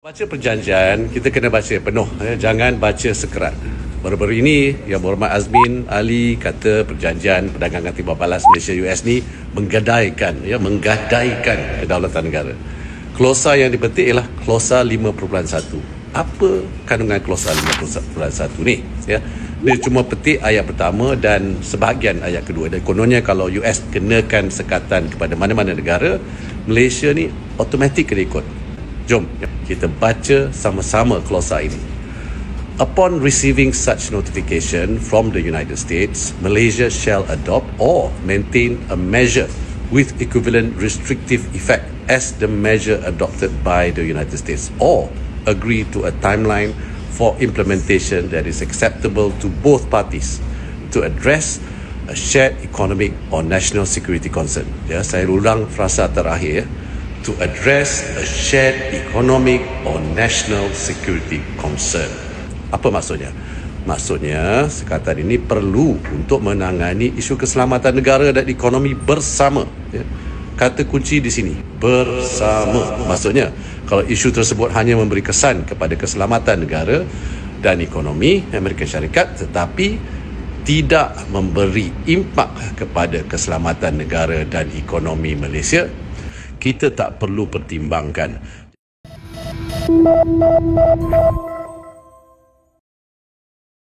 Baca perjanjian, kita kena baca penuh. Jangan baca sekerat. Baru-baru ini, Yang Berhormat Azmin Ali kata perjanjian perdagangan timah balas Malaysia-US ni menggadaikan kedaulatan negara. Klausa yang dipetik ialah klausa 5.1. Apa kandungan klausa 5.1 ni? Dia cuma petik ayat pertama dan sebahagian ayat kedua. Dan kononnya kalau US kenakan sekatan kepada mana-mana negara, Malaysia ni automatik kena ikut. Jom kita baca sama-sama klausa ini. Upon receiving such notification from the United States, Malaysia shall adopt or maintain a measure with equivalent restrictive effect as the measure adopted by the United States, or agree to a timeline for implementation that is acceptable to both parties to address a shared economic or national security concern. Ya, saya ulang frasa terakhir. To address a shared economic or national security concern. Apa maksudnya? Maksudnya, sekatan ini perlu untuk menangani isu keselamatan negara dan ekonomi bersama. Ya. Kata kunci di sini, bersama. Maksudnya, kalau isu tersebut hanya memberi kesan kepada keselamatan negara dan ekonomi Amerika Syarikat tetapi tidak memberi impak kepada keselamatan negara dan ekonomi Malaysia, kita tak perlu pertimbangkan.